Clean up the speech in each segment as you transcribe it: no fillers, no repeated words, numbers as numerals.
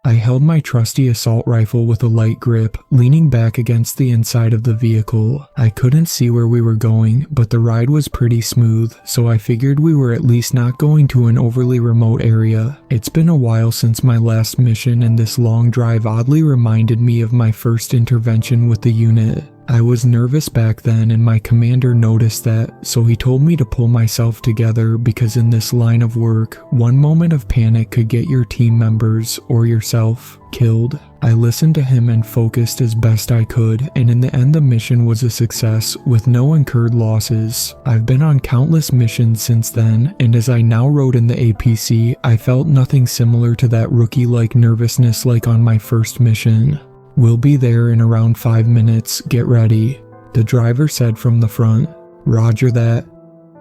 I held my trusty assault rifle with a light grip, leaning back against the inside of the vehicle. I couldn't see where we were going, but the ride was pretty smooth, so I figured we were at least not going to an overly remote area. It's been a while since my last mission, and this long drive oddly reminded me of my first intervention with the unit. I was nervous back then, and my commander noticed that, so he told me to pull myself together because in this line of work, one moment of panic could get your team members, or yourself, killed. I listened to him and focused as best I could, and in the end the mission was a success with no incurred losses. I've been on countless missions since then, and as I now rode in the APC, I felt nothing similar to that rookie-like nervousness like on my first mission. "We'll be there in around 5 minutes, get ready," the driver said from the front. "Roger that."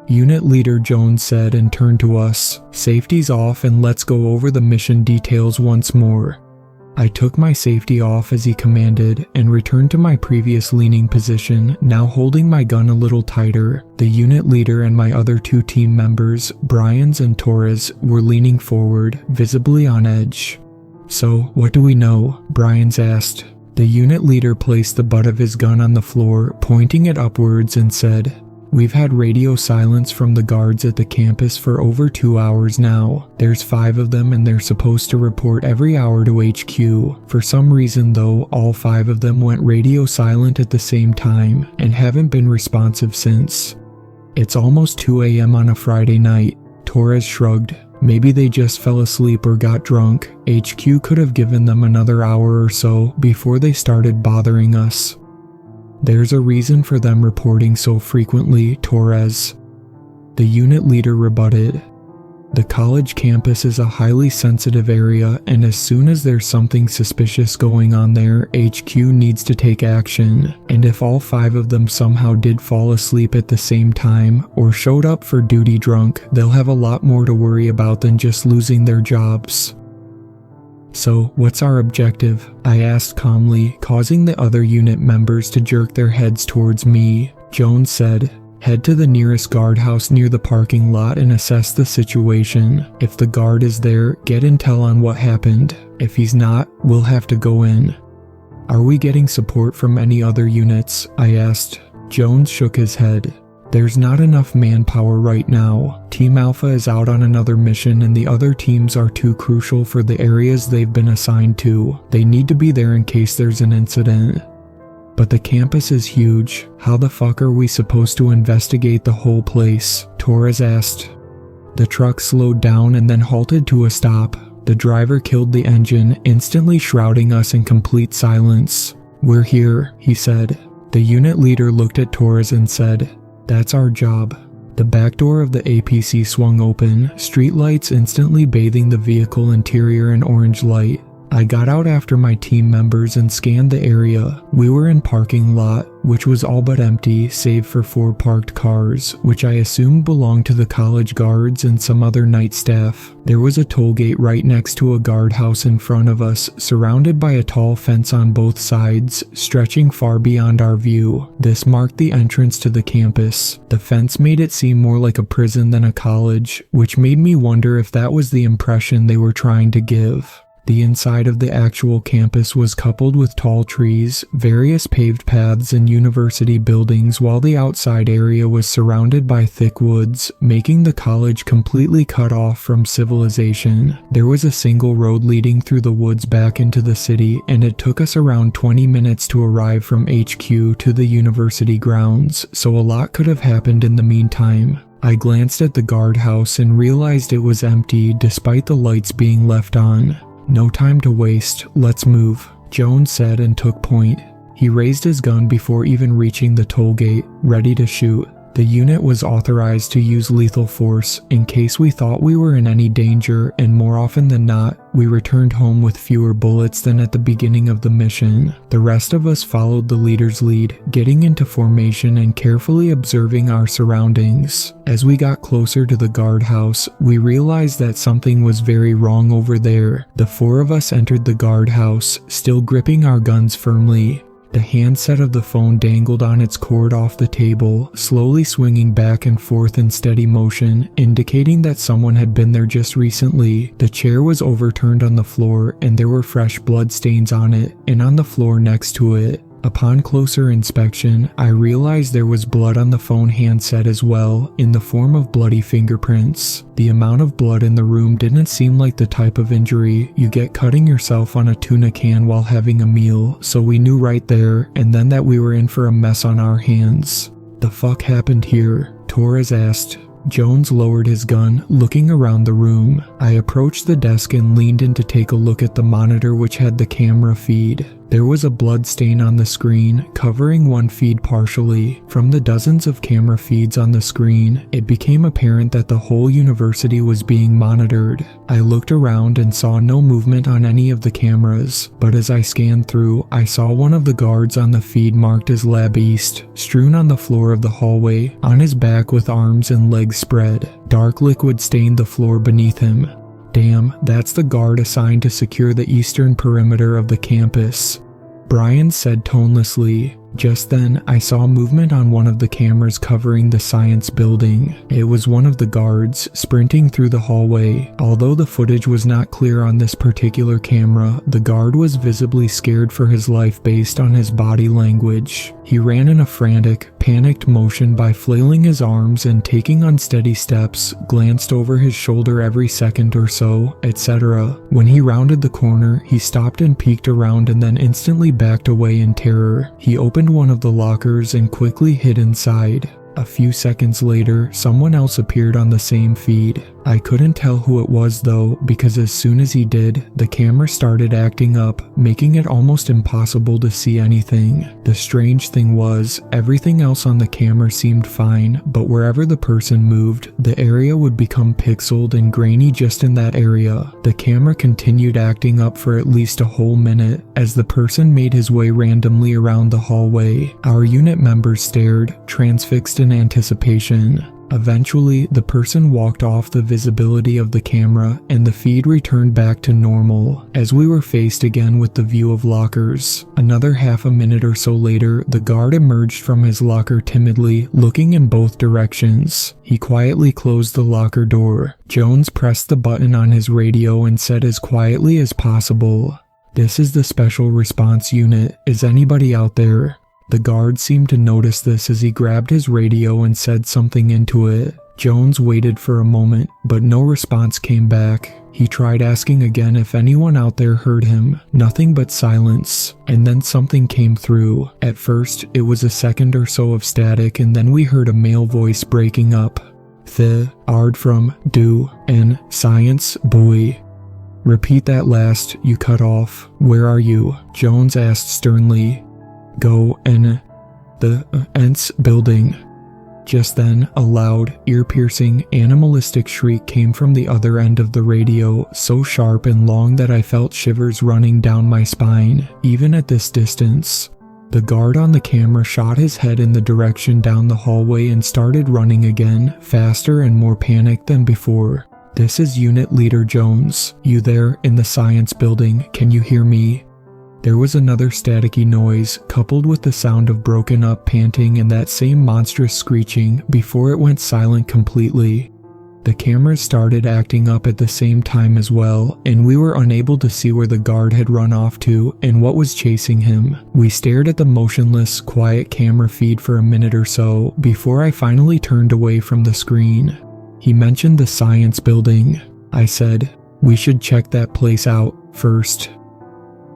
Unit Leader Jones said and turned to us. "Safety's off and let's go over the mission details once more." I took my safety off as he commanded and returned to my previous leaning position, now holding my gun a little tighter. The unit leader and my other 2 team members, Bryans and Torres, were leaning forward, visibly on edge. "So, what do we know?" Bryans asked. The unit leader placed the butt of his gun on the floor, pointing it upwards, and said, "We've had radio silence from the guards at the campus for over 2 hours now. There's 5 of them and they're supposed to report every hour to HQ. For some reason though, all 5 of them went radio silent at the same time and haven't been responsive since. It's almost 2 a.m. on a Friday night." Torres shrugged. "Maybe they just fell asleep or got drunk. HQ could have given them another hour or so before they started bothering us. There's a reason for them reporting so frequently, Torres." The unit leader rebutted. "The college campus is a highly sensitive area, and as soon as there's something suspicious going on there, HQ needs to take action. And if all 5 of them somehow did fall asleep at the same time, or showed up for duty drunk, they'll have a lot more to worry about than just losing their jobs." "So, what's our objective?" I asked calmly, causing the other unit members to jerk their heads towards me. Jones said, "Head to the nearest guardhouse near the parking lot and assess the situation. If the guard is there, get intel on what happened. If he's not, we'll have to go in." "Are we getting support from any other units?" I asked. Jones shook his head. "There's not enough manpower right now. Team Alpha is out on another mission and the other teams are too crucial for the areas they've been assigned to. They need to be there in case there's an incident." "But the campus is huge. How the fuck are we supposed to investigate the whole place?" Torres asked. The truck slowed down and then halted to a stop. The driver killed the engine, instantly shrouding us in complete silence. "We're here," he said. The unit leader looked at Torres and said, "That's our job." The back door of the APC swung open, streetlights instantly bathing the vehicle interior in orange light. I got out after my team members and scanned the area. We were in parking lot, which was all but empty save for 4 parked cars, which I assumed belonged to the college guards and some other night staff. There was a toll gate right next to a guardhouse in front of us, surrounded by a tall fence on both sides, stretching far beyond our view. This marked the entrance to the campus. The fence made it seem more like a prison than a college, which made me wonder if that was the impression they were trying to give. The inside of the actual campus was coupled with tall trees, various paved paths and university buildings, while the outside area was surrounded by thick woods, making the college completely cut off from civilization. There was a single road leading through the woods back into the city, and it took us around 20 minutes to arrive from HQ to the university grounds, so a lot could have happened in the meantime. I glanced at the guardhouse and realized it was empty despite the lights being left on. "No time to waste, let's move," Jones said and took point. He raised his gun before even reaching the toll gate, ready to shoot. The unit was authorized to use lethal force in case we thought we were in any danger, and more often than not, we returned home with fewer bullets than at the beginning of the mission. The rest of us followed the leader's lead, getting into formation and carefully observing our surroundings. As we got closer to the guardhouse, we realized that something was very wrong over there. The 4 of us entered the guardhouse, still gripping our guns firmly. The handset of the phone dangled on its cord off the table, slowly swinging back and forth in steady motion, indicating that someone had been there just recently. The chair was overturned on the floor, and there were fresh blood stains on it, and on the floor next to it. Upon closer inspection, I realized there was blood on the phone handset as well, in the form of bloody fingerprints. The amount of blood in the room didn't seem like the type of injury you get cutting yourself on a tuna can while having a meal, so we knew right there and then that we were in for a mess on our hands. "The fuck happened here?" Torres asked. Jones lowered his gun, looking around the room. I approached the desk and leaned in to take a look at the monitor which had the camera feed. There was a blood stain on the screen, covering one feed partially. From the dozens of camera feeds on the screen, it became apparent that the whole university was being monitored. I looked around and saw no movement on any of the cameras, but as I scanned through, I saw one of the guards on the feed marked as Lab East, strewn on the floor of the hallway, on his back with arms and legs spread. Dark liquid stained the floor beneath him. Damn, that's the guard assigned to secure the eastern perimeter of the campus, Brian said tonelessly. Just then, I saw movement on one of the cameras covering the science building. It was one of the guards, sprinting through the hallway. Although the footage was not clear on this particular camera, the guard was visibly scared for his life based on his body language. He ran in a frantic, panicked motion by flailing his arms and taking unsteady steps, glanced over his shoulder every second or so, etc. When he rounded the corner, he stopped and peeked around and then instantly backed away in terror. He opened one of the lockers and quickly hid inside. A few seconds later, someone else appeared on the same feed. I couldn't tell who it was though, because as soon as he did, the camera started acting up, making it almost impossible to see anything. The strange thing was, everything else on the camera seemed fine, but wherever the person moved, the area would become pixeled and grainy just in that area. The camera continued acting up for at least a whole minute, as the person made his way randomly around the hallway. Our unit members stared, transfixed in anticipation. Eventually, the person walked off the visibility of the camera and the feed returned back to normal, as we were faced again with the view of lockers. Another half a minute or so later, the guard emerged from his locker timidly, looking in both directions. He quietly closed the locker door. Jones pressed the button on his radio and said as quietly as possible, "This is the Special Response Unit. Is anybody out there?" The guard seemed to notice this as he grabbed his radio and said something into it. Jones waited for a moment, but no response came back. He tried asking again if anyone out there heard him. Nothing but silence. And then something came through. At first, it was a second or so of static, and then we heard a male voice breaking up. "The ard from do and science boy." "Repeat that last, you cut off. Where are you?" Jones asked sternly. "Go in the ents building." Just then, a loud, ear-piercing, animalistic shriek came from the other end of the radio, so sharp and long that I felt shivers running down my spine, even at this distance. The guard on the camera shot his head in the direction down the hallway and started running again, faster and more panicked than before. "This is Unit Leader Jones. You there in the science building, can you hear me?" There was another staticky noise, coupled with the sound of broken up panting and that same monstrous screeching before it went silent completely. The cameras started acting up at the same time as well, and we were unable to see where the guard had run off to and what was chasing him. We stared at the motionless, quiet camera feed for a minute or so before I finally turned away from the screen. "He mentioned the science building," I said. "We should check that place out first.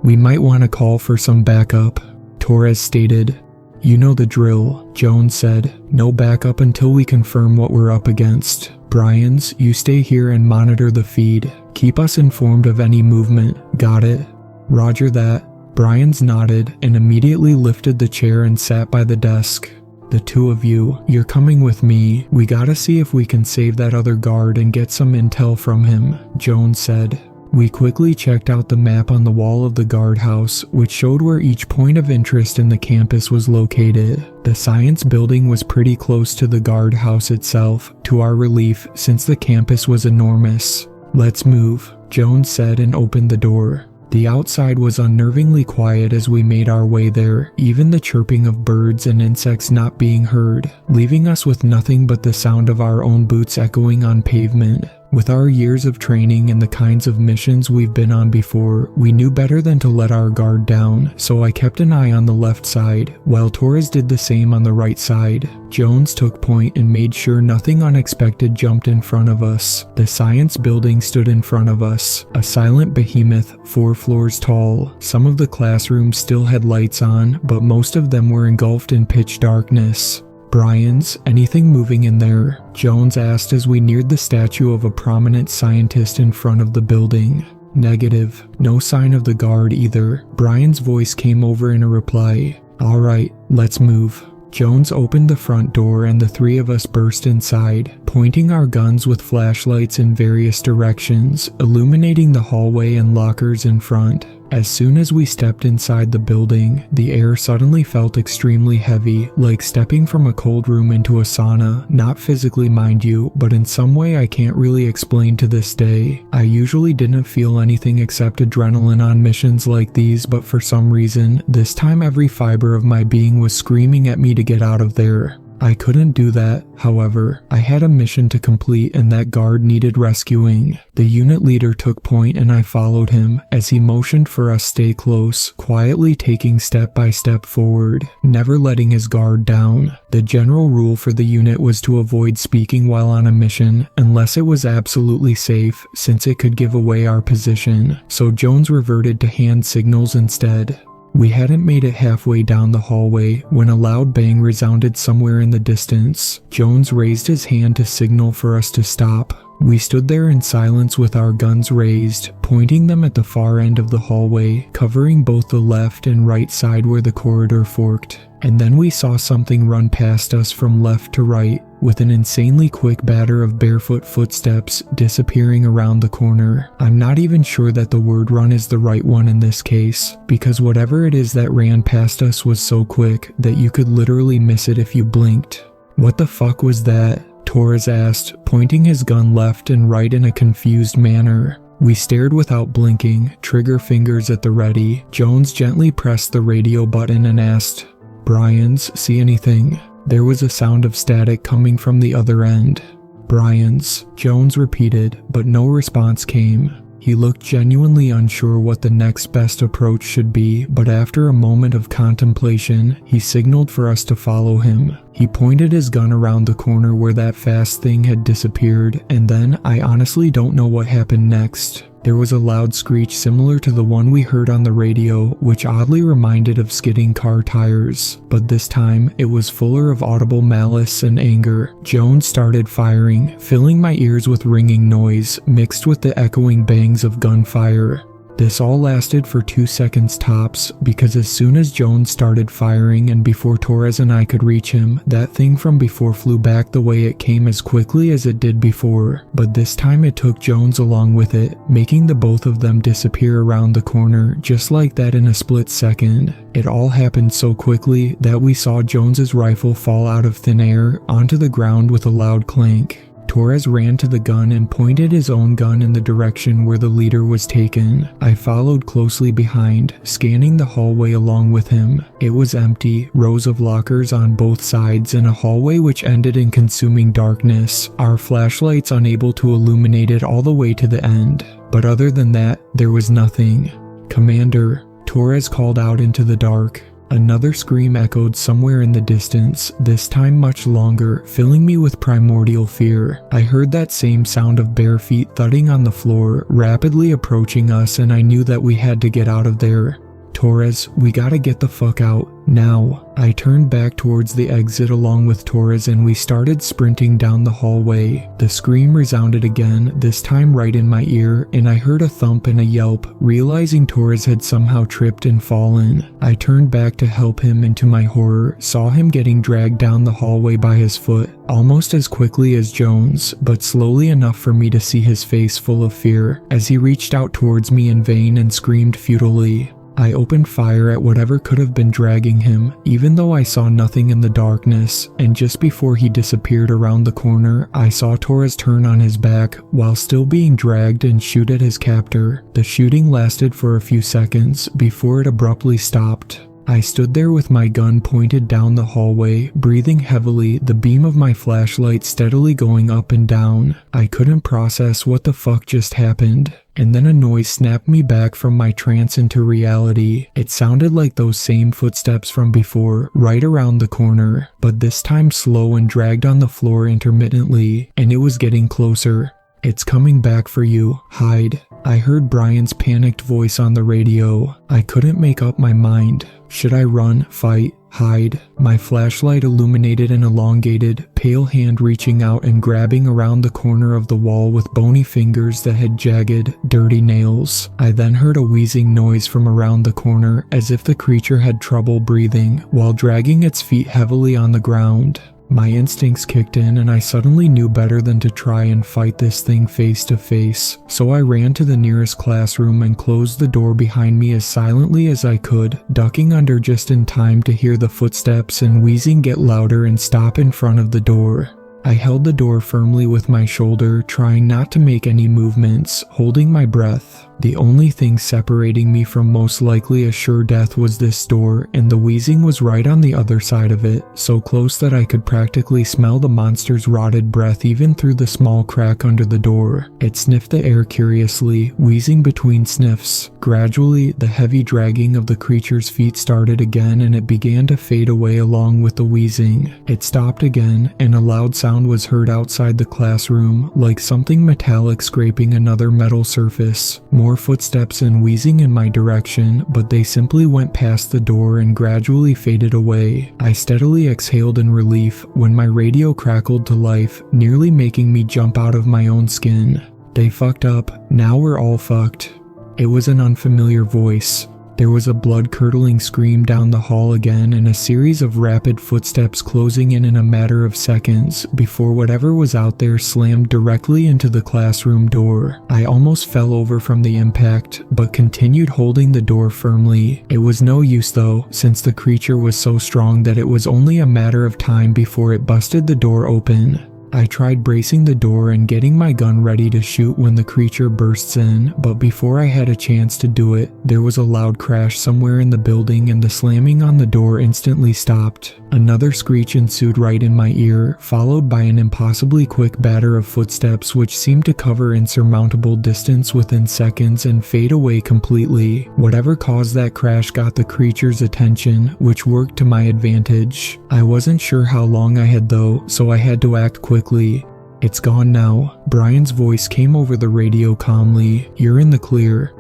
We might want to call for some backup," Torres stated. "You know the drill," Jones said. "No backup until we confirm what we're up against. Bryans, you stay here and monitor the feed. Keep us informed of any movement. Got it?" "Roger that." Bryans nodded and immediately lifted the chair and sat by the desk. "The two of you, you're coming with me. We gotta see if we can save that other guard and get some intel from him," Jones said. We quickly checked out the map on the wall of the guardhouse, which showed where each point of interest in the campus was located. The science building was pretty close to the guardhouse itself, to our relief, since the campus was enormous. "Let's move," Jones said and opened the door. The outside was unnervingly quiet as we made our way there, even the chirping of birds and insects not being heard, leaving us with nothing but the sound of our own boots echoing on pavement. With our years of training and the kinds of missions we've been on before, we knew better than to let our guard down, so I kept an eye on the left side, while Torres did the same on the right side. Jones took point and made sure nothing unexpected jumped in front of us. The science building stood in front of us, a silent behemoth 4 floors tall. Some of the classrooms still had lights on, but most of them were engulfed in pitch darkness. "Brian's, anything moving in there?" Jones asked as we neared the statue of a prominent scientist in front of the building. "Negative. No sign of the guard either." Brian's voice came over in a reply. "All right, let's move." Jones opened the front door and the 3 of us burst inside, pointing our guns with flashlights in various directions, illuminating the hallway and lockers in front. As soon as we stepped inside the building, the air suddenly felt extremely heavy, like stepping from a cold room into a sauna. Not physically, mind you, but in some way I can't really explain to this day. I usually didn't feel anything except adrenaline on missions like these, but for some reason, this time every fiber of my being was screaming at me to get out of there. I couldn't do that, however. I had a mission to complete and that guard needed rescuing. The unit leader took point and I followed him as he motioned for us stay close, quietly taking step by step forward, never letting his guard down. The general rule for the unit was to avoid speaking while on a mission, unless it was absolutely safe, since it could give away our position, so Jones reverted to hand signals instead. We hadn't made it halfway down the hallway when a loud bang resounded somewhere in the distance. Jones raised his hand to signal for us to stop. We stood there in silence with our guns raised, pointing them at the far end of the hallway, covering both the left and right side where the corridor forked. And then we saw something run past us from left to right, with an insanely quick batter of barefoot footsteps disappearing around the corner. I'm not even sure that the word run is the right one in this case, because whatever it is that ran past us was so quick that you could literally miss it if you blinked. "What the fuck was that?" Torres asked, pointing his gun left and right in a confused manner. We stared without blinking, trigger fingers at the ready. Jones gently pressed the radio button and asked, "Brian's, see anything?" There was a sound of static coming from the other end. "Brian's," Jones repeated, but no response came. He looked genuinely unsure what the next best approach should be, but after a moment of contemplation, he signaled for us to follow him. He pointed his gun around the corner where that fast thing had disappeared, and then I honestly don't know what happened next. There was a loud screech similar to the one we heard on the radio, which oddly reminded of skidding car tires, but this time it was fuller of audible malice and anger. Jones started firing, filling my ears with ringing noise, mixed with the echoing bangs of gunfire. This all lasted for 2 seconds tops, because as soon as Jones started firing and before Torres and I could reach him, that thing from before flew back the way it came as quickly as it did before, but this time it took Jones along with it, making the both of them disappear around the corner just like that in a split second. It all happened so quickly that we saw Jones's rifle fall out of thin air onto the ground with a loud clank. Torres ran to the gun and pointed his own gun in the direction where the leader was taken. I followed closely behind, scanning the hallway along with him. It was empty, rows of lockers on both sides, and a hallway which ended in consuming darkness, our flashlights unable to illuminate it all the way to the end. But other than that, there was nothing. "Commander," Torres called out into the dark. Another scream echoed somewhere in the distance, this time much longer, filling me with primordial fear. I heard that same sound of bare feet thudding on the floor, rapidly approaching us, and I knew that we had to get out of there. "Torres, we gotta get the fuck out," Now, I turned back towards the exit along with Torres and we started sprinting down the hallway. The scream resounded again, this time right in my ear, and I heard a thump and a yelp, realizing Torres had somehow tripped and fallen. I turned back to help him and to my horror, saw him getting dragged down the hallway by his foot, almost as quickly as Jones, but slowly enough for me to see his face full of fear, as he reached out towards me in vain and screamed futilely. I opened fire at whatever could have been dragging him, even though I saw nothing in the darkness, and just before he disappeared around the corner, I saw Torres turn on his back while still being dragged and shoot at his captor. The shooting lasted for a few seconds before it abruptly stopped. I stood there with my gun pointed down the hallway, breathing heavily, the beam of my flashlight steadily going up and down. I couldn't process what the fuck just happened. And then a noise snapped me back from my trance into reality. It sounded like those same footsteps from before, right around the corner, but this time slow and dragged on the floor intermittently, and it was getting closer. "It's coming back for you. Hide." I heard Brian's panicked voice on the radio. I couldn't make up my mind. Should I run, fight, hide? My flashlight illuminated an elongated, pale hand reaching out and grabbing around the corner of the wall with bony fingers that had jagged, dirty nails. I then heard a wheezing noise from around the corner, as if the creature had trouble breathing, while dragging its feet heavily on the ground. My instincts kicked in and I suddenly knew better than to try and fight this thing face to face, so I ran to the nearest classroom and closed the door behind me as silently as I could, ducking under just in time to hear the footsteps and wheezing get louder and stop in front of the door. I held the door firmly with my shoulder, trying not to make any movements, holding my breath. The only thing separating me from most likely a sure death was this door, and the wheezing was right on the other side of it, so close that I could practically smell the monster's rotted breath even through the small crack under the door. It sniffed the air curiously, wheezing between sniffs. Gradually, the heavy dragging of the creature's feet started again and it began to fade away along with the wheezing. It stopped again, and a loud sound was heard outside the classroom, like something metallic scraping another metal surface. More footsteps and wheezing in my direction, but they simply went past the door and gradually faded away. I steadily exhaled in relief when my radio crackled to life, nearly making me jump out of my own skin. They fucked up. Now we're all fucked. It was an unfamiliar voice. There was a blood-curdling scream down the hall again and a series of rapid footsteps closing in a matter of seconds before whatever was out there slammed directly into the classroom door. I almost fell over from the impact, but continued holding the door firmly. It was no use though, since the creature was so strong that it was only a matter of time before it busted the door open. I tried bracing the door and getting my gun ready to shoot when the creature bursts in, but before I had a chance to do it, there was a loud crash somewhere in the building and the slamming on the door instantly stopped. Another screech ensued right in my ear, followed by an impossibly quick batter of footsteps which seemed to cover insurmountable distance within seconds and fade away completely. Whatever caused that crash got the creature's attention, which worked to my advantage. I wasn't sure how long I had though, so I had to act quickly. "It's gone now." Brian's voice came over the radio calmly. "You're in the clear."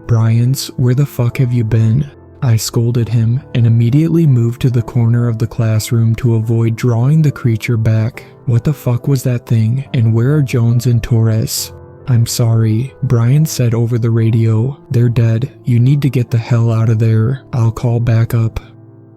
"Brian's, where the fuck have you been?" I scolded him and immediately moved to the corner of the classroom to avoid drawing the creature back. What the fuck was that thing, and where are Jones and Torres? "I'm sorry," Brian said over the radio. "They're dead. You need to get the hell out of there. I'll call backup."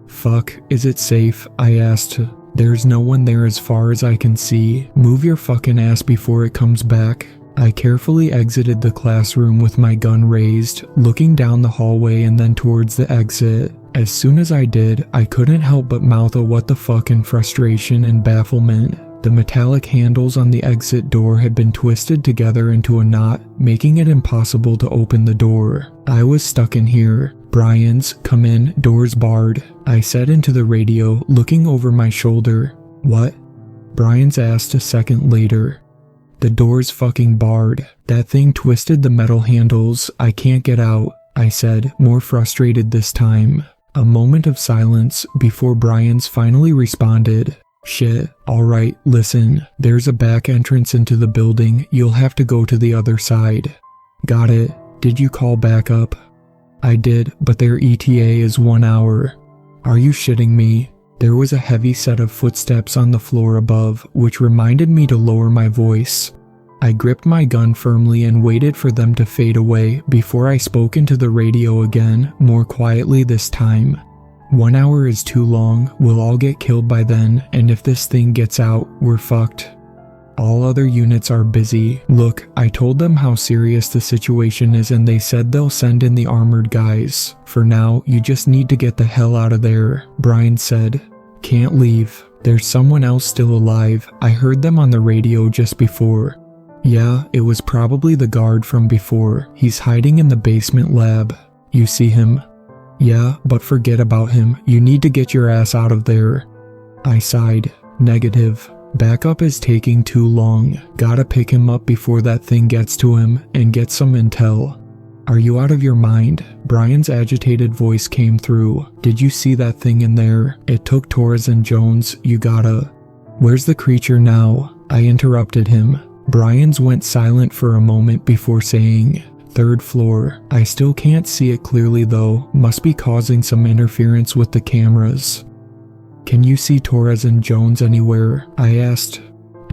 "Fuck, is it safe?" I asked. "There's no one there as far as I can see. Move your fucking ass before it comes back." I carefully exited the classroom with my gun raised, looking down the hallway and then towards the exit. As soon as I did, I couldn't help but mouth a what the fuck in frustration and bafflement. The metallic handles on the exit door had been twisted together into a knot, making it impossible to open the door. I was stuck in here. "Brian's, come in, door's barred," I said into the radio, looking over my shoulder. "What?" Brian's asked a second later. "The door's fucking barred. That thing twisted the metal handles. I can't get out," I said, more frustrated this time. A moment of silence before Brian's finally responded. "Shit, alright, listen, there's a back entrance into the building. You'll have to go to the other side." "Got it. Did you call backup?" "I did, but their ETA is 1 hour." Are you shitting me? There was a heavy set of footsteps on the floor above, which reminded me to lower my voice. I gripped my gun firmly and waited for them to fade away before I spoke into the radio again, more quietly this time. 1 hour is too long, we'll all get killed by then, and if this thing gets out, we're fucked. All other units are busy. Look, I told them how serious the situation is and they said they'll send in the armored guys. For now, you just need to get the hell out of there, Brian said. Can't leave. There's someone else still alive. I heard them on the radio just before. Yeah, it was probably the guard from before. He's hiding in the basement lab. You see him? Yeah, but forget about him. You need to get your ass out of there. I sighed. Negative. Backup is taking too long. Gotta pick him up before that thing gets to him and get some intel. Are you out of your mind? Brian's agitated voice came through. Did you see that thing in there? It took Torres and Jones. You gotta... Where's the creature now? I interrupted him. Brian's went silent for a moment before saying, 3rd floor. I still can't see it clearly though. Must be causing some interference with the cameras. Can you see Torres and Jones anywhere? I asked.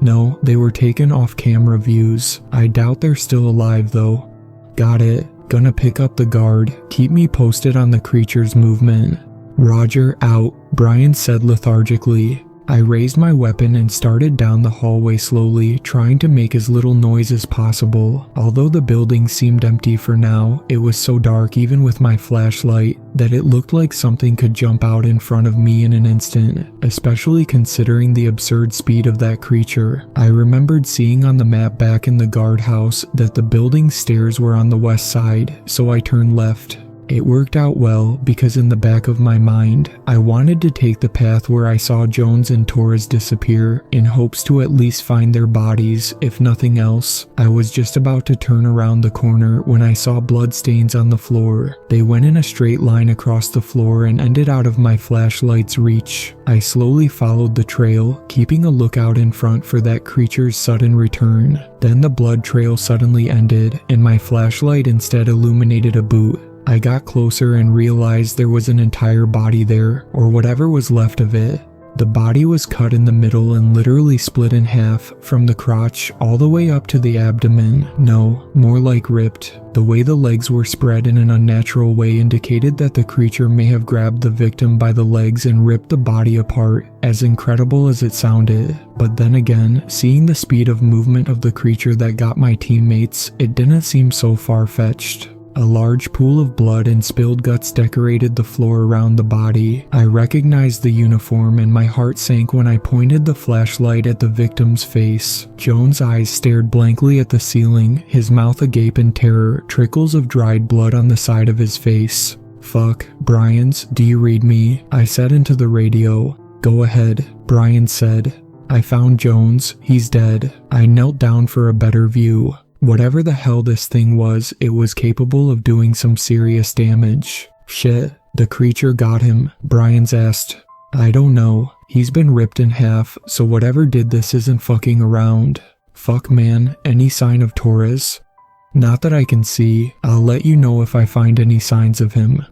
No, they were taken off camera views. I doubt they're still alive though. Got it. Gonna pick up the guard. Keep me posted on the creature's movement. Roger, out, Brian said lethargically. I raised my weapon and started down the hallway slowly, trying to make as little noise as possible. Although the building seemed empty for now, it was so dark even with my flashlight that it looked like something could jump out in front of me in an instant, especially considering the absurd speed of that creature. I remembered seeing on the map back in the guardhouse that the building's stairs were on the west side, so I turned left. It worked out well because in the back of my mind, I wanted to take the path where I saw Jones and Torres disappear in hopes to at least find their bodies, if nothing else. I was just about to turn around the corner when I saw bloodstains on the floor. They went in a straight line across the floor and ended out of my flashlight's reach. I slowly followed the trail, keeping a lookout in front for that creature's sudden return. Then the blood trail suddenly ended, and my flashlight instead illuminated a boot. I got closer and realized there was an entire body there, or whatever was left of it. The body was cut in the middle and literally split in half, from the crotch all the way up to the abdomen. No, more like ripped. The way the legs were spread in an unnatural way indicated that the creature may have grabbed the victim by the legs and ripped the body apart, as incredible as it sounded. But then again, seeing the speed of movement of the creature that got my teammates, it didn't seem so far-fetched. A large pool of blood and spilled guts decorated the floor around the body. I recognized the uniform and my heart sank when I pointed the flashlight at the victim's face. Jones' eyes stared blankly at the ceiling, his mouth agape in terror, trickles of dried blood on the side of his face. Fuck, Brian's, do you read me? I said into the radio. Go ahead, Brian said. I found Jones, he's dead. I knelt down for a better view. Whatever the hell this thing was, it was capable of doing some serious damage. Shit, the creature got him, Brian's asked. I don't know. He's been ripped in half, so whatever did this isn't fucking around. Fuck man, any sign of Torres? Not that I can see. I'll let you know if I find any signs of him.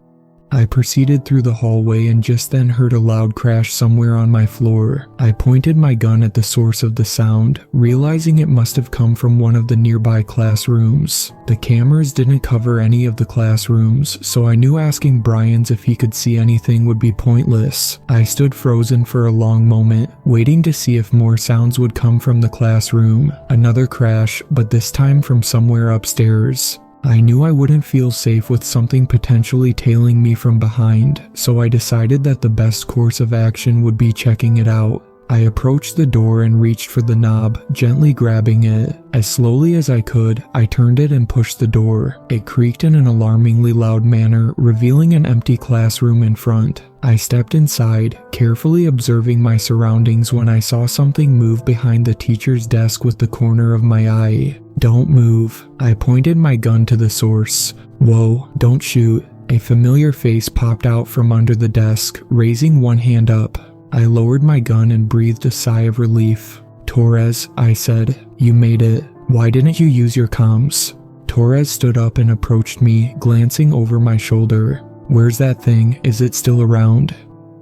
I proceeded through the hallway and just then heard a loud crash somewhere on my floor. I pointed my gun at the source of the sound, realizing it must have come from one of the nearby classrooms. The cameras didn't cover any of the classrooms, so I knew asking Brian's if he could see anything would be pointless. I stood frozen for a long moment, waiting to see if more sounds would come from the classroom. Another crash, but this time from somewhere upstairs. I knew I wouldn't feel safe with something potentially tailing me from behind, so I decided that the best course of action would be checking it out. I approached the door and reached for the knob, gently grabbing it. As slowly as I could, I turned it and pushed the door. It creaked in an alarmingly loud manner, revealing an empty classroom in front. I stepped inside, carefully observing my surroundings when I saw something move behind the teacher's desk with the corner of my eye. Don't move. I pointed my gun to the source. Whoa, don't shoot. A familiar face popped out from under the desk, raising one hand up. I lowered my gun and breathed a sigh of relief. Torres, I said, you made it. Why didn't you use your comms? Torres stood up and approached me, glancing over my shoulder. Where's that thing? Is it still around?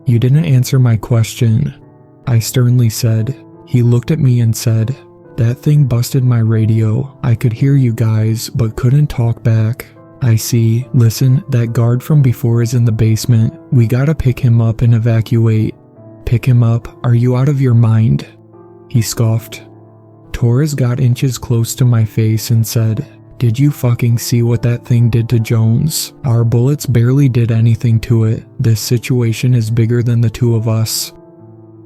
"You didn't answer my question," I sternly said. He looked at me and said, "That thing busted my radio. I could hear you guys, but couldn't talk back." "I see. Listen, that guard from before is in the basement. We gotta pick him up and evacuate." "Pick him up? Are you out of your mind?" He scoffed. Torres got inches close to my face and said, "Did you fucking see what that thing did to Jones? Our bullets barely did anything to it. This situation is bigger than the two of us."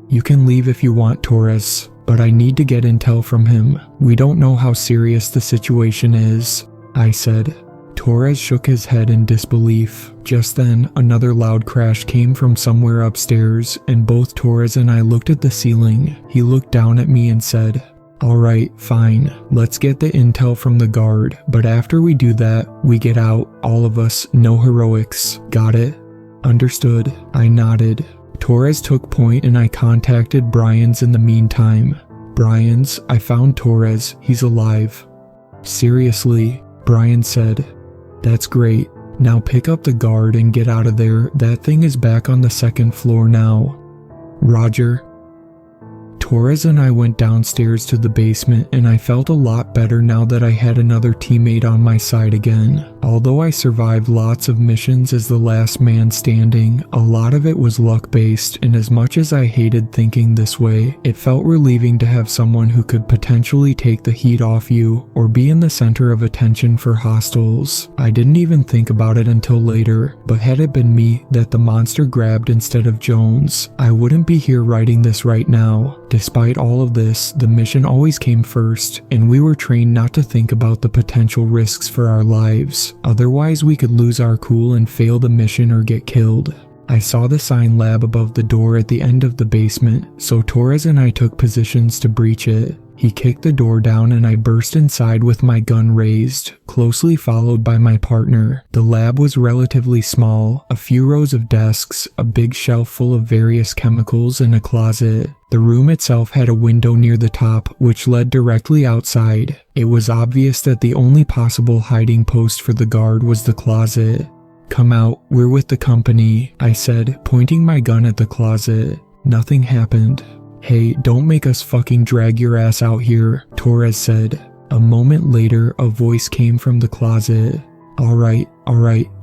"You can leave if you want, Torres, but I need to get intel from him. We don't know how serious the situation is," I said. Torres shook his head in disbelief. Just then, another loud crash came from somewhere upstairs, and both Torres and I looked at the ceiling. He looked down at me and said, "Alright, fine. Let's get the intel from the guard, but after we do that, we get out, all of us, no heroics. Got it?" "Understood," I nodded. Torres took point and I contacted Brian's in the meantime. "Brian's, I found Torres. He's alive." "Seriously?" Brian said. "That's great. Now pick up the guard and get out of there. That thing is back on the second floor now." "Roger." Torres and I went downstairs to the basement, and I felt a lot better now that I had another teammate on my side again. Although I survived lots of missions as the last man standing, a lot of it was luck-based, and as much as I hated thinking this way, it felt relieving to have someone who could potentially take the heat off you or be in the center of attention for hostiles. I didn't even think about it until later, but had it been me that the monster grabbed instead of Jones, I wouldn't be here writing this right now. Despite all of this, the mission always came first, and we were trained not to think about the potential risks for our lives. Otherwise, we could lose our cool and fail the mission or get killed. I saw the sign lab above the door at the end of the basement, so Torres and I took positions to breach it. He kicked the door down and I burst inside with my gun raised, closely followed by my partner. The lab was relatively small, a few rows of desks, a big shelf full of various chemicals, and a closet. The room itself had a window near the top, which led directly outside. It was obvious that the only possible hiding post for the guard was the closet. "Come out, we're with the company," I said, pointing my gun at the closet. Nothing happened. "Hey, don't make us fucking drag your ass out here," Torres said. A moment later, a voice came from the closet. Alright,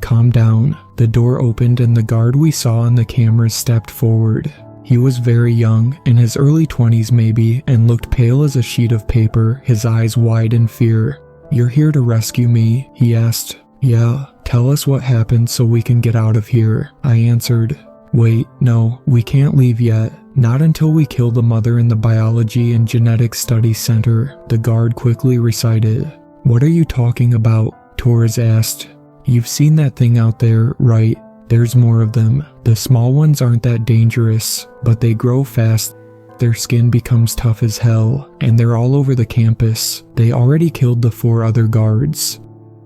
calm down." The door opened and the guard we saw on the cameras stepped forward. He was very young, in his early 20s maybe, and looked pale as a sheet of paper, his eyes wide in fear. "You're here to rescue me?" he asked. "Yeah, tell us what happened so we can get out of here," I answered. "Wait, no, we can't leave yet. Not until we kill the mother in the Biology and Genetics Studies Center," the guard quickly recited. "What are you talking about?" Torres asked. "You've seen that thing out there, right? There's more of them. The small ones aren't that dangerous, but they grow fast. Their skin becomes tough as hell, and they're all over the campus. They already killed the 4 other guards.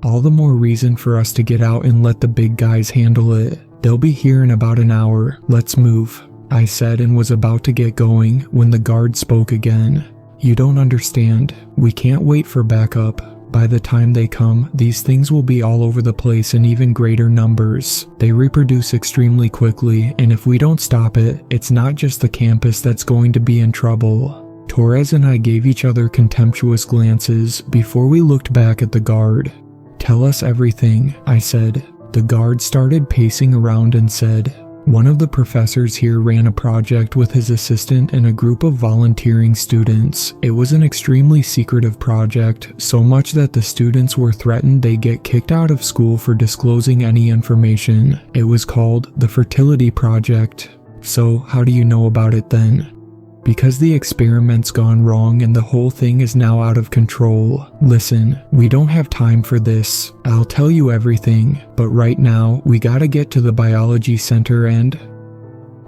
All the more reason for us to get out and let the big guys handle it. They'll be here in about an hour. Let's move," I said, and was about to get going when the guard spoke again. "You don't understand. We can't wait for backup. By the time they come, these things will be all over the place in even greater numbers. They reproduce extremely quickly, and if we don't stop it, it's not just the campus that's going to be in trouble." Torres and I gave each other contemptuous glances before we looked back at the guard. "Tell us everything," I said. The guard started pacing around and said, "One of the professors here ran a project with his assistant and a group of volunteering students. It was an extremely secretive project, so much that the students were threatened they'd get kicked out of school for disclosing any information. It was called the Fertility Project." "So, how do you know about it then?" "Because the experiment's gone wrong and the whole thing is now out of control. Listen, we don't have time for this. I'll tell you everything, but right now, we gotta get to the biology center and..."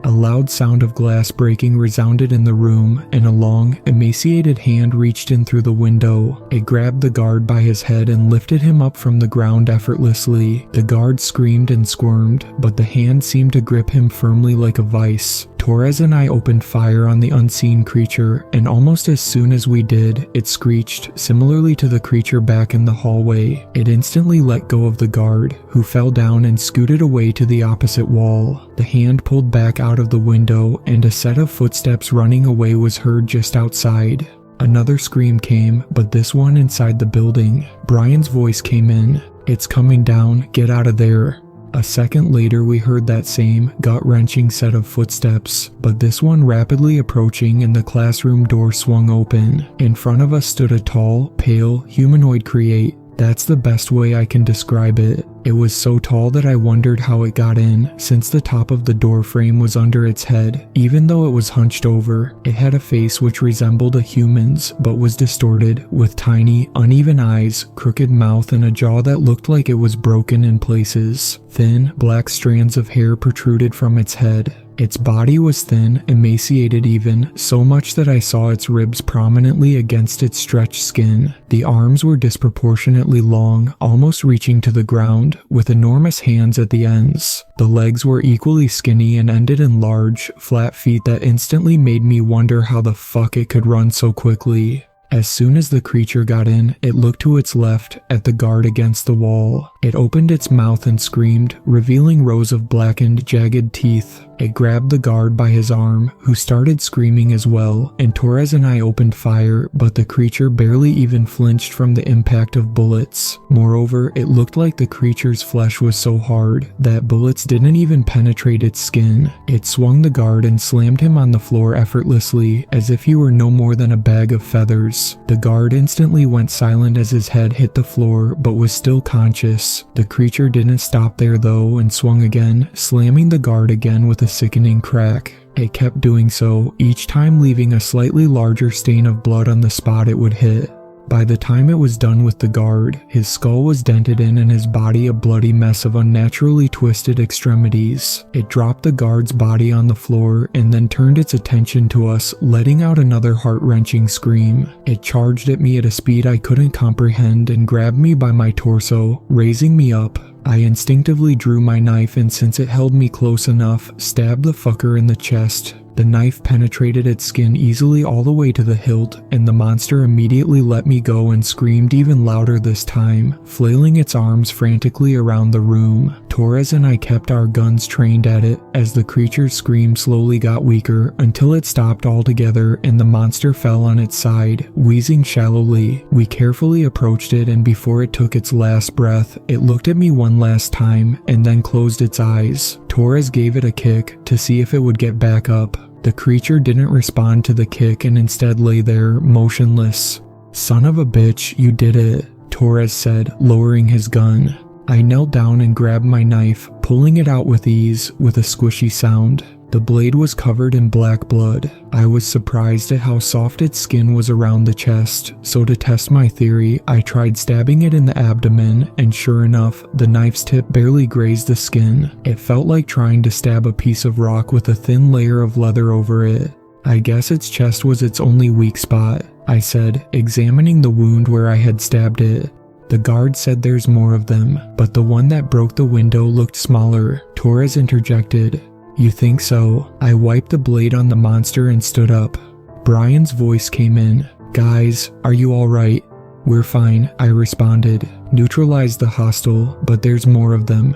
A loud sound of glass breaking resounded in the room, and a long, emaciated hand reached in through the window. It grabbed the guard by his head and lifted him up from the ground effortlessly. The guard screamed and squirmed, but the hand seemed to grip him firmly like a vice. Torres and I opened fire on the unseen creature, and almost as soon as we did, it screeched, similarly to the creature back in the hallway. It instantly let go of the guard, who fell down and scooted away to the opposite wall. The hand pulled back out of the window, and a set of footsteps running away was heard just outside. Another scream came, but this one inside the building. Brian's voice came in. "It's coming down, get out of there." A second later we heard that same gut-wrenching set of footsteps, but this one rapidly approaching, and the classroom door swung open. In front of us stood a tall, pale, humanoid create. That's the best way I can describe it. It was so tall that I wondered how it got in, since the top of the door frame was under its head. Even though it was hunched over, it had a face which resembled a human's, but was distorted, with tiny, uneven eyes, crooked mouth, and a jaw that looked like it was broken in places. Thin, black strands of hair protruded from its head. Its body was thin, emaciated even, so much that I saw its ribs prominently against its stretched skin. The arms were disproportionately long, almost reaching to the ground, with enormous hands at the ends. The legs were equally skinny and ended in large, flat feet that instantly made me wonder how the fuck it could run so quickly. As soon as the creature got in, it looked to its left, at the guard against the wall. It opened its mouth and screamed, revealing rows of blackened, jagged teeth. It grabbed the guard by his arm, who started screaming as well, and Torres and I opened fire, but the creature barely even flinched from the impact of bullets. Moreover, it looked like the creature's flesh was so hard that bullets didn't even penetrate its skin. It swung the guard and slammed him on the floor effortlessly, as if he were no more than a bag of feathers. The guard instantly went silent as his head hit the floor, but was still conscious. The creature didn't stop there though, and swung again, slamming the guard again with a sickening crack. It kept doing so, each time leaving a slightly larger stain of blood on the spot it would hit. By the time it was done with the guard, his skull was dented in and his body a bloody mess of unnaturally twisted extremities. It dropped the guard's body on the floor and then turned its attention to us, letting out another heart-wrenching scream. It charged at me at a speed I couldn't comprehend and grabbed me by my torso, raising me up. I instinctively drew my knife, and since it held me close enough, stabbed the fucker in the chest. The knife penetrated its skin easily all the way to the hilt, and the monster immediately let me go and screamed even louder this time, flailing its arms frantically around the room. Torres and I kept our guns trained at it as the creature's scream slowly got weaker until it stopped altogether and the monster fell on its side, wheezing shallowly. We carefully approached it, and before it took its last breath, it looked at me one last time and then closed its eyes. Torres gave it a kick to see if it would get back up. The creature didn't respond to the kick and instead lay there, motionless. "Son of a bitch, you did it," Torres said, lowering his gun. I knelt down and grabbed my knife, pulling it out with ease, with a squishy sound. The blade was covered in black blood. I was surprised at how soft its skin was around the chest, so to test my theory, I tried stabbing it in the abdomen, and sure enough, the knife's tip barely grazed the skin. It felt like trying to stab a piece of rock with a thin layer of leather over it. "I guess its chest was its only weak spot," I said, examining the wound where I had stabbed it. "The guard said there's more of them, but the one that broke the window looked smaller," Torres interjected. "You think so?" I wiped the blade on the monster and stood up. Brian's voice came in. "Guys, are you alright?" "We're fine," I responded. "Neutralize the hostile, but there's more of them."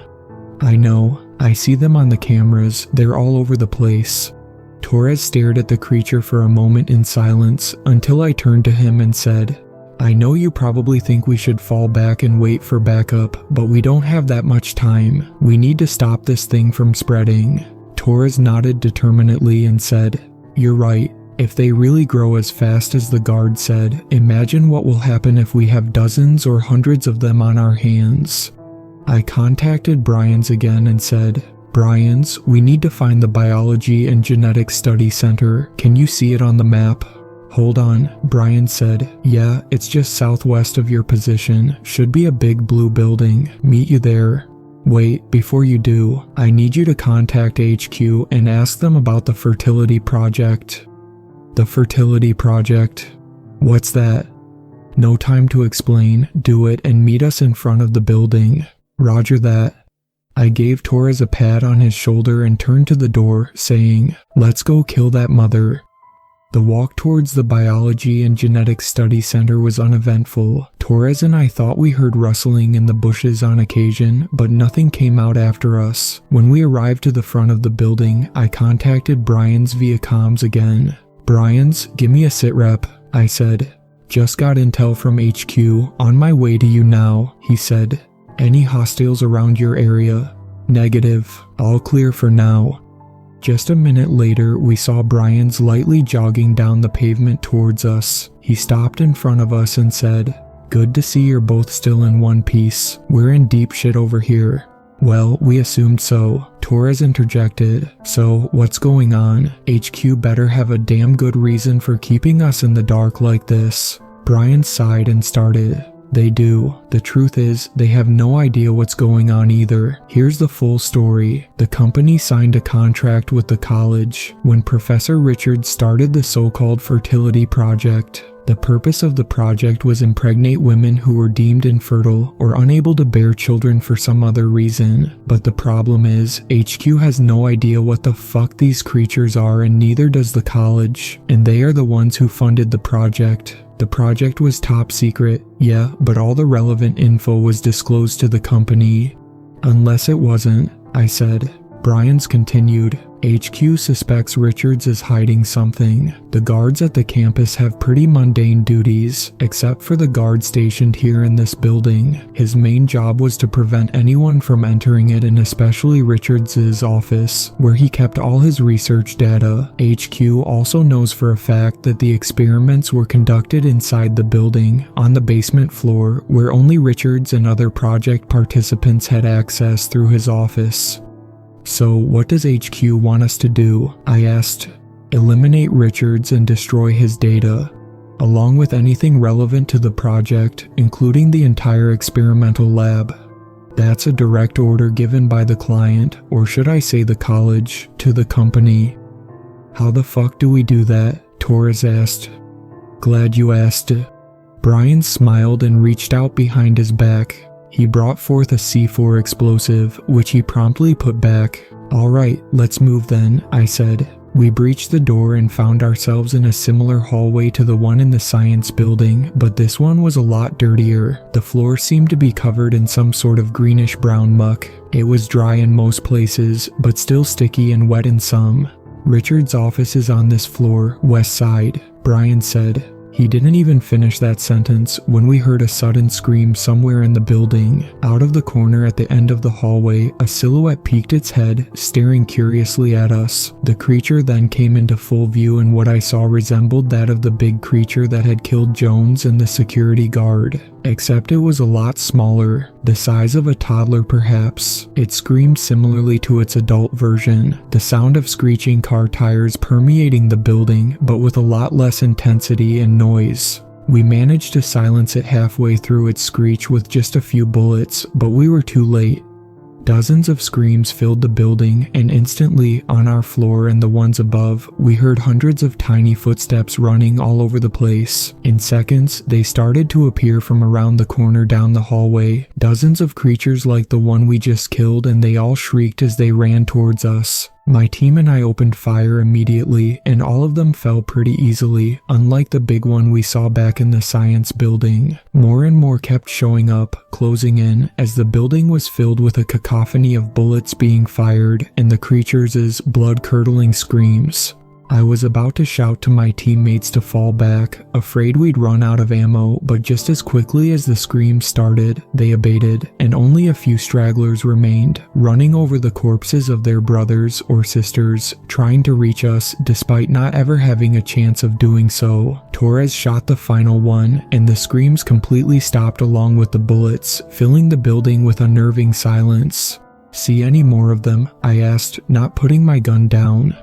"I know. I see them on the cameras. They're all over the place." Torres stared at the creature for a moment in silence until I turned to him and said, "I know you probably think we should fall back and wait for backup, but we don't have that much time. We need to stop this thing from spreading." Torres nodded determinedly and said, "You're right. If they really grow as fast as the guard said, imagine what will happen if we have dozens or hundreds of them on our hands." I contacted Brian's again and said, "Brian's, we need to find the Biology and Genetics Study Center. Can you see it on the map?" "Hold on," Brian said. "Yeah, it's just southwest of your position. Should be a big blue building. Meet you there." "Wait, before you do, I need you to contact HQ and ask them about the fertility project." "The fertility project? What's that?" "No time to explain. Do it and meet us in front of the building." "Roger that." I gave Torres a pat on his shoulder and turned to the door, saying, "Let's go kill that mother." The walk towards the Biology and Genetics Study Center was uneventful. Torres and I thought we heard rustling in the bushes on occasion, but nothing came out after us. When we arrived to the front of the building, I contacted Brian's via comms again. "Brian's, give me a sitrep," I said. "Just got intel from HQ, on my way to you now," he said. "Any hostiles around your area?" "Negative, all clear for now." Just a minute later, we saw Brian's lightly jogging down the pavement towards us. He stopped in front of us and said, "Good to see you're both still in one piece. We're in deep shit over here." "Well, we assumed so," Torres interjected. "So, what's going on? HQ better have a damn good reason for keeping us in the dark like this." Brian sighed and started. "They do. The truth is, they have no idea what's going on either. Here's the full story. The company signed a contract with the college when Professor Richards started the so-called fertility project. The purpose of the project was impregnate women who were deemed infertile or unable to bear children for some other reason. But the problem is, HQ has no idea what the fuck these creatures are, and neither does the college. And they are the ones who funded the project. The project was top secret, yeah, but all the relevant info was disclosed to the company." "Unless it wasn't," I said. Brian's continued. "HQ suspects Richards is hiding something. The guards at the campus have pretty mundane duties, except for the guard stationed here in this building. His main job was to prevent anyone from entering it, and especially Richards's office, where he kept all his research data. HQ also knows for a fact that the experiments were conducted inside the building, on the basement floor, where only Richards and other project participants had access through his office." "So what does HQ want us to do?" I asked. "Eliminate Richards and destroy his data, along with anything relevant to the project, including the entire experimental lab." "That's a direct order given by the client, or should I say the college, to the company." "How the fuck do we do that?" Torres asked. "Glad you asked." Brian smiled and reached out behind his back. He brought forth a C4 explosive, which he promptly put back. "All right, let's move then," I said. We breached the door and found ourselves in a similar hallway to the one in the science building, but this one was a lot dirtier. The floor seemed to be covered in some sort of greenish-brown muck. It was dry in most places, but still sticky and wet in some. "Richard's office is on this floor, west side," Brian said. He didn't even finish that sentence when we heard a sudden scream somewhere in the building. Out of the corner at the end of the hallway, a silhouette peeked its head, staring curiously at us. The creature then came into full view, and what I saw resembled that of the big creature that had killed Jones and the security guard. Except it was a lot smaller, the size of a toddler perhaps. It screamed similarly to its adult version, the sound of screeching car tires permeating the building, but with a lot less intensity and noise. We managed to silence it halfway through its screech with just a few bullets, but we were too late. Dozens of screams filled the building, and instantly, on our floor and the ones above, we heard hundreds of tiny footsteps running all over the place. In seconds, they started to appear from around the corner down the hallway. Dozens of creatures like the one we just killed, and they all shrieked as they ran towards us. My team and I opened fire immediately, and all of them fell pretty easily, unlike the big one we saw back in the science building. More and more kept showing up, closing in, as the building was filled with a cacophony of bullets being fired and the creatures' blood-curdling screams. I was about to shout to my teammates to fall back, afraid we'd run out of ammo, but just as quickly as the screams started, they abated, and only a few stragglers remained, running over the corpses of their brothers or sisters, trying to reach us despite not ever having a chance of doing so. Torres shot the final one, and the screams completely stopped along with the bullets, filling the building with unnerving silence. "See any more of them?" I asked, not putting my gun down.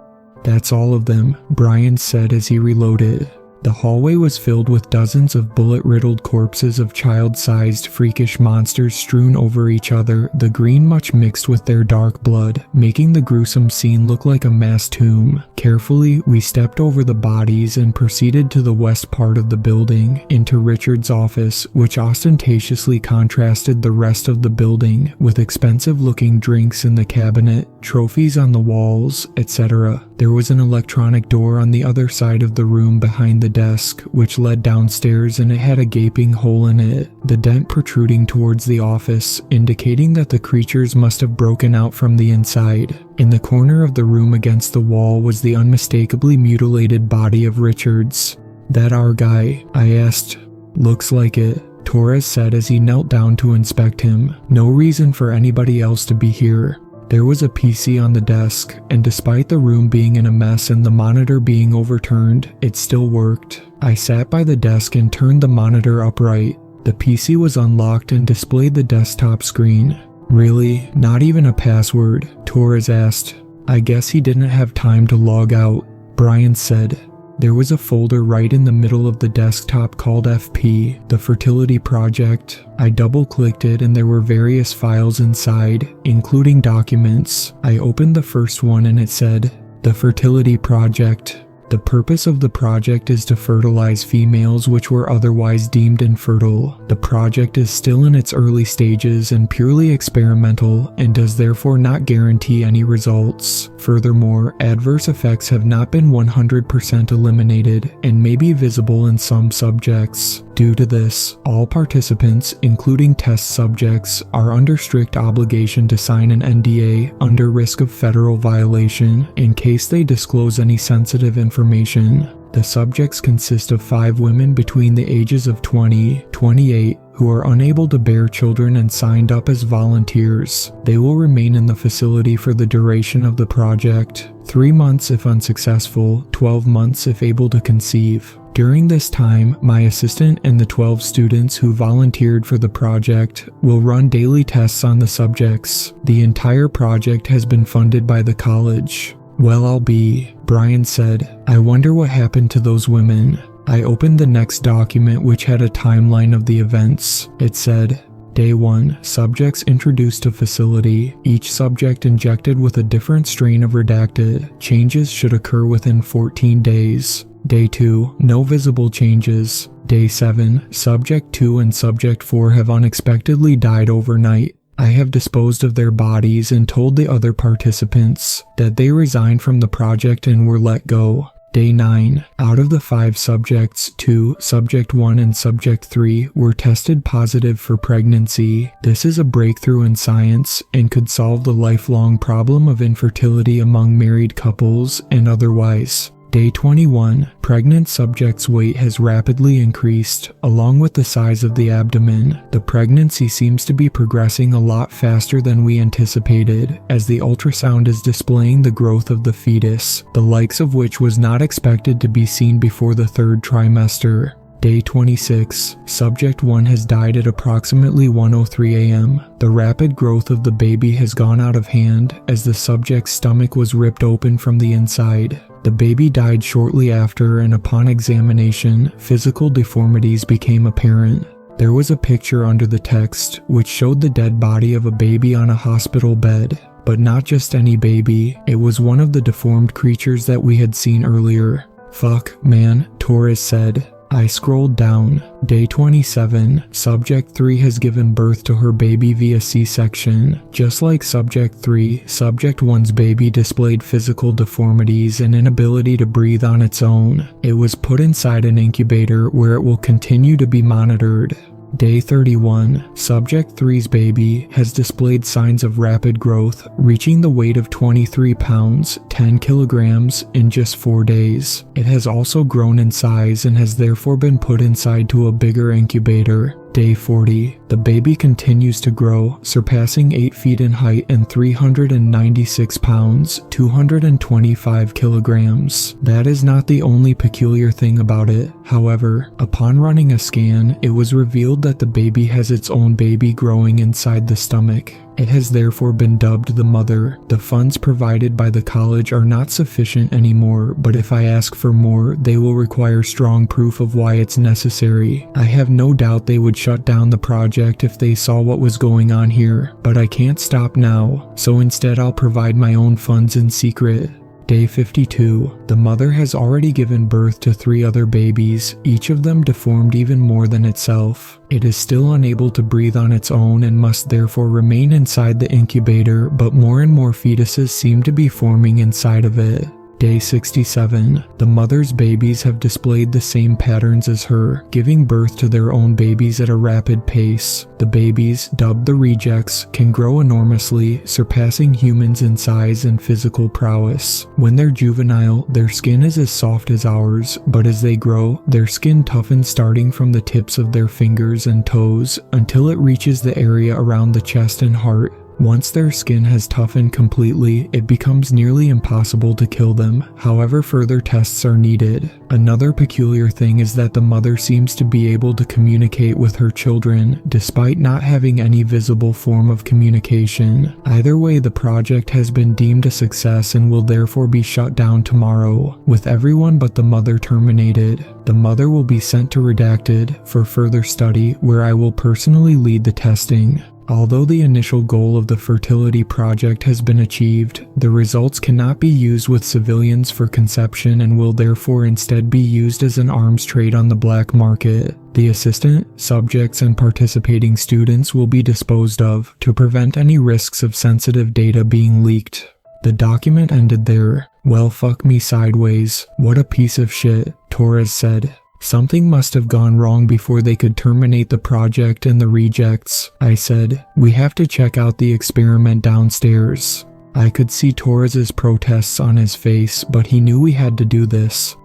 "That's all of them," Brian said as he reloaded. The hallway was filled with dozens of bullet-riddled corpses of child-sized freakish monsters strewn over each other, the green much mixed with their dark blood, making the gruesome scene look like a mass tomb. Carefully, we stepped over the bodies and proceeded to the west part of the building, into Richard's office, which ostentatiously contrasted the rest of the building, with expensive-looking drinks in the cabinet, trophies on the walls, etc. There was an electronic door on the other side of the room behind the desk, which led downstairs, and it had a gaping hole in it, the dent protruding towards the office, indicating that the creatures must have broken out from the inside. In the corner of the room against the wall was the unmistakably mutilated body of Richards. "That our guy?" I asked. "Looks like it," Torres said as he knelt down to inspect him. "No reason for anybody else to be here." There was a PC on the desk, and despite the room being in a mess and the monitor being overturned, it still worked. I sat by the desk and turned the monitor upright. The PC was unlocked and displayed the desktop screen. "Really? Not even a password?" Torres asked. "I guess he didn't have time to log out," Brian said. There was a folder right in the middle of the desktop called FP, the Fertility Project. I double-clicked it and there were various files inside, including documents. I opened the first one and it said, "The Fertility Project. The purpose of the project is to fertilize females which were otherwise deemed infertile. The project is still in its early stages and purely experimental and does therefore not guarantee any results. Furthermore, adverse effects have not been 100% eliminated and may be visible in some subjects. Due to this, all participants, including test subjects, are under strict obligation to sign an NDA under risk of federal violation in case they disclose any sensitive information. The subjects consist of 5 women between the ages of 20-28 who are unable to bear children and signed up as volunteers. They will remain in the facility for the duration of the project, 3 months if unsuccessful, 12 months if able to conceive. During this time, my assistant and the 12 students who volunteered for the project will run daily tests on the subjects. The entire project has been funded by the college." "Well, I'll be," Brian said. "I wonder what happened to those women." I opened the next document, which had a timeline of the events. It said, Day 1, subjects introduced to facility, each subject injected with a different strain of redacted. Changes should occur within 14 days. Day 2, no visible changes. Day 7, Subject 2 and Subject 4 have unexpectedly died overnight. I have disposed of their bodies and told the other participants that they resigned from the project and were let go. Day 9, out of the 5 subjects, 2, Subject 1 and Subject 3, were tested positive for pregnancy. This is a breakthrough in science and could solve the lifelong problem of infertility among married couples and otherwise. Day 21, pregnant subject's weight has rapidly increased, along with the size of the abdomen. The pregnancy seems to be progressing a lot faster than we anticipated, as the ultrasound is displaying the growth of the fetus, the likes of which was not expected to be seen before the 3rd trimester. Day 26, Subject 1 has died at approximately 1:03 a.m. The rapid growth of the baby has gone out of hand, as the subject's stomach was ripped open from the inside. The baby died shortly after, and upon examination, physical deformities became apparent. There was a picture under the text, which showed the dead body of a baby on a hospital bed. But not just any baby, it was one of the deformed creatures that we had seen earlier. "Fuck, man," Torres said. I scrolled down. Day 27, Subject 3 has given birth to her baby via C-section. Just like Subject 3, Subject 1's baby displayed physical deformities and inability to breathe on its own. It was put inside an incubator where it will continue to be monitored. Day 31, Subject 3's baby has displayed signs of rapid growth, reaching the weight of 23 pounds, 10 kilograms, in just 4 days. It has also grown in size and has therefore been put inside to a bigger incubator. Day 40. The baby continues to grow, surpassing 8 feet in height and 396 pounds, 225 kilograms. That is not the only peculiar thing about it. However, upon running a scan, it was revealed that the baby has its own baby growing inside the stomach. It has therefore been dubbed the mother. The funds provided by the college are not sufficient anymore, but if I ask for more, they will require strong proof of why it's necessary. I have no doubt they would shut down the project if they saw what was going on here, but I can't stop now, so instead I'll provide my own funds in secret. Day 52. The mother has already given birth to 3 other babies, each of them deformed even more than itself. It is still unable to breathe on its own and must therefore remain inside the incubator, but more and more fetuses seem to be forming inside of it. Day 67. The mother's babies have displayed the same patterns as her, giving birth to their own babies at a rapid pace. The babies, dubbed the rejects, can grow enormously, surpassing humans in size and physical prowess. When they're juvenile, their skin is as soft as ours, but as they grow, their skin toughens starting from the tips of their fingers and toes until it reaches the area around the chest and heart. Once their skin has toughened completely, it becomes nearly impossible to kill them. However, further tests are needed. Another peculiar thing is that the mother seems to be able to communicate with her children, despite not having any visible form of communication. Either way, the project has been deemed a success and will therefore be shut down tomorrow, with everyone but the mother terminated. The mother will be sent to Redacted for further study, where I will personally lead the testing. Although the initial goal of the fertility project has been achieved, the results cannot be used with civilians for conception and will therefore instead be used as an arms trade on the black market. The assistant, subjects, and participating students will be disposed of to prevent any risks of sensitive data being leaked. The document ended there. Well, fuck me sideways. What a piece of shit, Torres said. Something must have gone wrong before they could terminate the project and the rejects. I said, we have to check out the experiment downstairs. I could see Torres's protests on his face, but he knew we had to do this.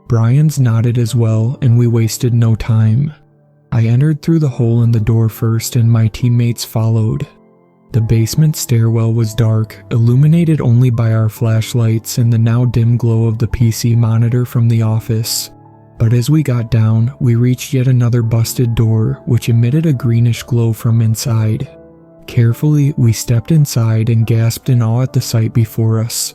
Brian's nodded as well, and we wasted no time. I entered through the hole in the door first, and my teammates followed. The basement stairwell was dark, illuminated only by our flashlights and the now dim glow of the PC monitor from the office. But as we got down, we reached yet another busted door, which emitted a greenish glow from inside. Carefully, we stepped inside and gasped in awe at the sight before us.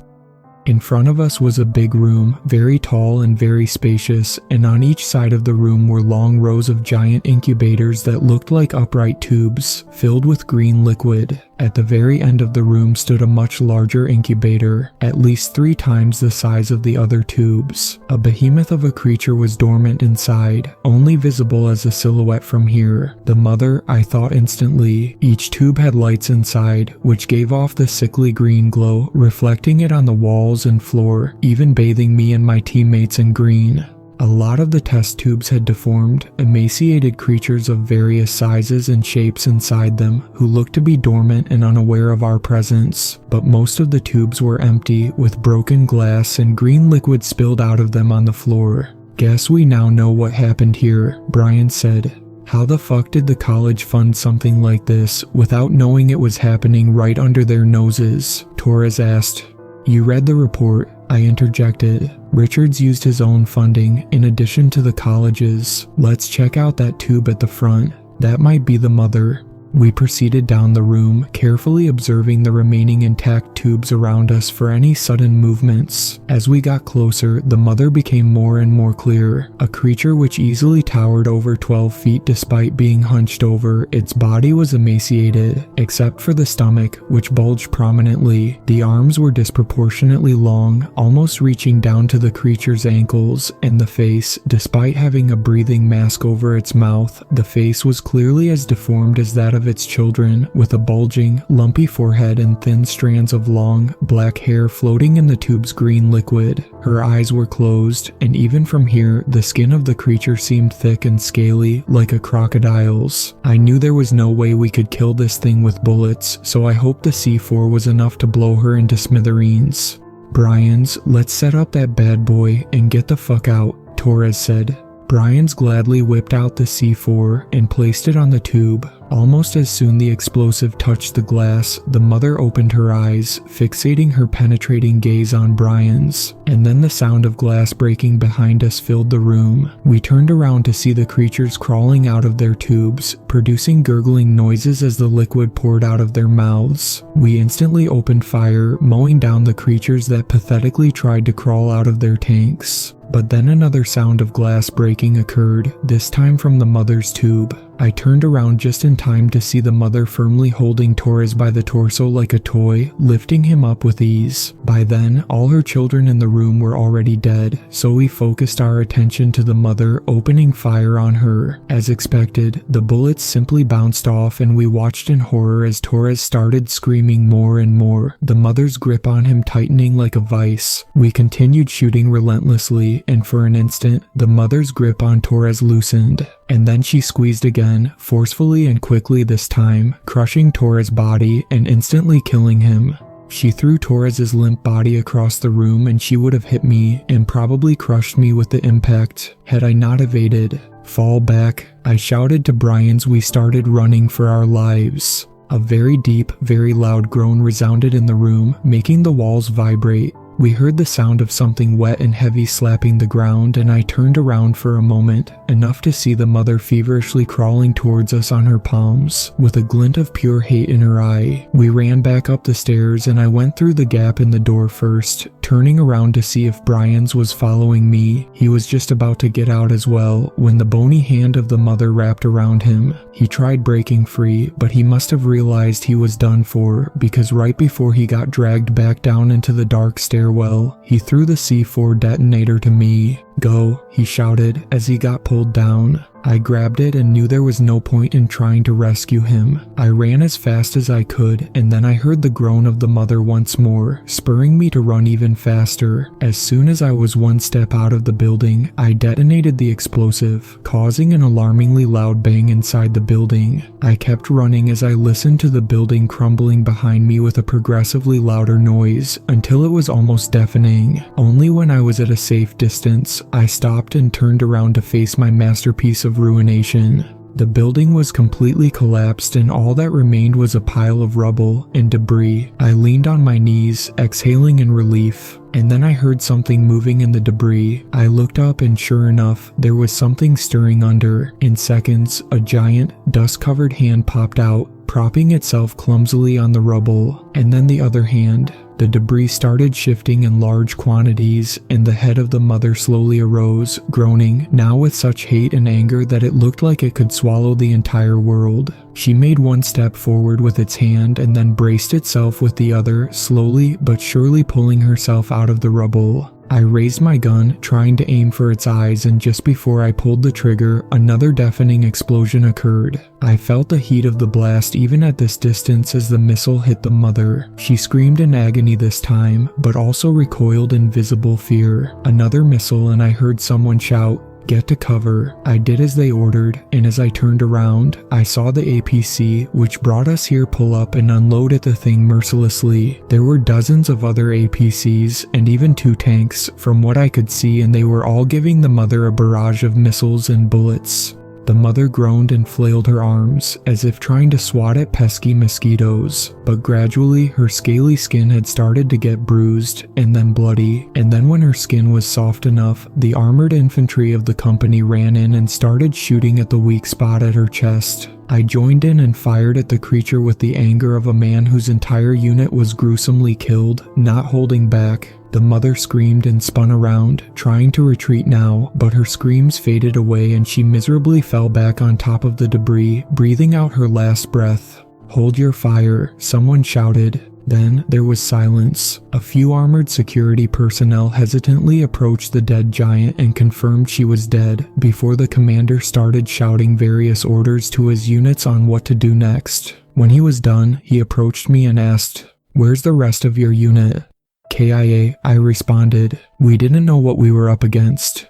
In front of us was a big room, very tall and very spacious, and on each side of the room were long rows of giant incubators that looked like upright tubes, filled with green liquid. At the very end of the room stood a much larger incubator, at least 3 times the size of the other tubes. A behemoth of a creature was dormant inside, only visible as a silhouette from here. The mother, I thought instantly. Each tube had lights inside, which gave off the sickly green glow, reflecting it on the walls and floor, even bathing me and my teammates in green. A lot of the test tubes had deformed, emaciated creatures of various sizes and shapes inside them, who looked to be dormant and unaware of our presence. But most of the tubes were empty, with broken glass and green liquid spilled out of them on the floor. Guess we now know what happened here, Brian said. How the fuck did the college fund something like this, without knowing it was happening right under their noses? Torres asked. You read the report, I interjected. Richards used his own funding, in addition to the college's. Let's check out that tube at the front. That might be the mother. We proceeded down the room, carefully observing the remaining intact tubes around us for any sudden movements. As we got closer, the mother became more and more clear. A creature which easily towered over 12 feet despite being hunched over. Its body was emaciated, except for the stomach, which bulged prominently. The arms were disproportionately long, almost reaching down to the creature's ankles, and the face, despite having a breathing mask over its mouth, the face was clearly as deformed as that of its children, with a bulging, lumpy forehead and thin strands of long, black hair floating in the tube's green liquid. Her eyes were closed, and even from here, the skin of the creature seemed thick and scaly, like a crocodile's. I knew there was no way we could kill this thing with bullets, so I hoped the C4 was enough to blow her into smithereens. Brian's, let's set up that bad boy and get the fuck out, Torres said. Brian's gladly whipped out the C4 and placed it on the tube. Almost as soon the explosive touched the glass, the mother opened her eyes, fixating her penetrating gaze on Brian's, and then the sound of glass breaking behind us filled the room. We turned around to see the creatures crawling out of their tubes, producing gurgling noises as the liquid poured out of their mouths. We instantly opened fire, mowing down the creatures that pathetically tried to crawl out of their tanks. But then another sound of glass breaking occurred, this time from the mother's tube. I turned around just in time to see the mother firmly holding Torres by the torso like a toy, lifting him up with ease. By then, all her children in the room were already dead, so we focused our attention to the mother opening fire on her. As expected, the bullets simply bounced off and we watched in horror as Torres started screaming more and more, the mother's grip on him tightening like a vice. We continued shooting relentlessly, and for an instant, the mother's grip on Torres loosened. And then she squeezed again, forcefully and quickly this time, crushing Torres' body and instantly killing him. She threw Torres' limp body across the room and she would have hit me and probably crushed me with the impact, had I not evaded. "Fall back," I shouted to Brian's. We started running for our lives. A very deep, very loud groan resounded in the room, making the walls vibrate. We heard the sound of something wet and heavy slapping the ground, and I turned around for a moment, enough to see the mother feverishly crawling towards us on her palms, with a glint of pure hate in her eye. We ran back up the stairs and I went through the gap in the door first, turning around to see if Brian's was following me. He was just about to get out as well, when the bony hand of the mother wrapped around him. He tried breaking free, but he must have realized he was done for, because right before he got dragged back down into the dark stairwell, he threw the C4 detonator to me. "Go," he shouted as he got pulled down. I grabbed it and knew there was no point in trying to rescue him. I ran as fast as I could, and then I heard the groan of the mother once more, spurring me to run even faster. As soon as I was one step out of the building, I detonated the explosive, causing an alarmingly loud bang inside the building. I kept running as I listened to the building crumbling behind me with a progressively louder noise, until it was almost deafening. Only when I was at a safe distance, I stopped and turned around to face my masterpiece of ruination. The building was completely collapsed and all that remained was a pile of rubble and debris. I leaned on my knees, exhaling in relief, and then I heard something moving in the debris. I looked up and sure enough, there was something stirring under. In seconds, a giant, dust-covered hand popped out, propping itself clumsily on the rubble, and then the other hand. The debris started shifting in large quantities, and the head of the mother slowly arose, groaning, now with such hate and anger that it looked like it could swallow the entire world. She made one step forward with its hand and then braced itself with the other, slowly but surely pulling herself out of the rubble. I raised my gun, trying to aim for its eyes, and just before I pulled the trigger, another deafening explosion occurred. I felt the heat of the blast even at this distance as the missile hit the mother. She screamed in agony this time, but also recoiled in visible fear. Another missile and I heard someone shout, "Get to cover." I did as they ordered, and as I turned around, I saw the APC, which brought us here, pull up and unload at the thing mercilessly. There were dozens of other APCs, and even 2 tanks, from what I could see, and they were all giving the mother a barrage of missiles and bullets. The mother groaned and flailed her arms, as if trying to swat at pesky mosquitoes, but gradually her scaly skin had started to get bruised, and then bloody, and then when her skin was soft enough, the armored infantry of the company ran in and started shooting at the weak spot at her chest. I joined in and fired at the creature with the anger of a man whose entire unit was gruesomely killed, not holding back. The mother screamed and spun around, trying to retreat now, but her screams faded away and she miserably fell back on top of the debris, breathing out her last breath. "Hold your fire," someone shouted. Then there was silence. A few armored security personnel hesitantly approached the dead giant and confirmed she was dead, before the commander started shouting various orders to his units on what to do next. When he was done, he approached me and asked, "Where's the rest of your unit?" "KIA, I responded. "We didn't know what we were up against."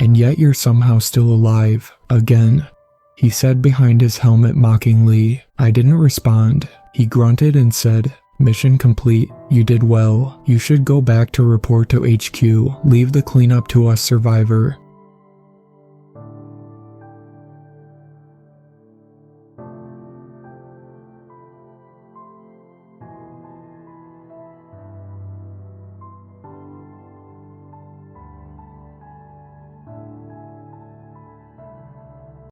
"And yet you're somehow still alive, again," he said behind his helmet mockingly. I didn't respond. He grunted and said, "Mission complete. You did well. You should go back to report to HQ. Leave the cleanup to us, survivor."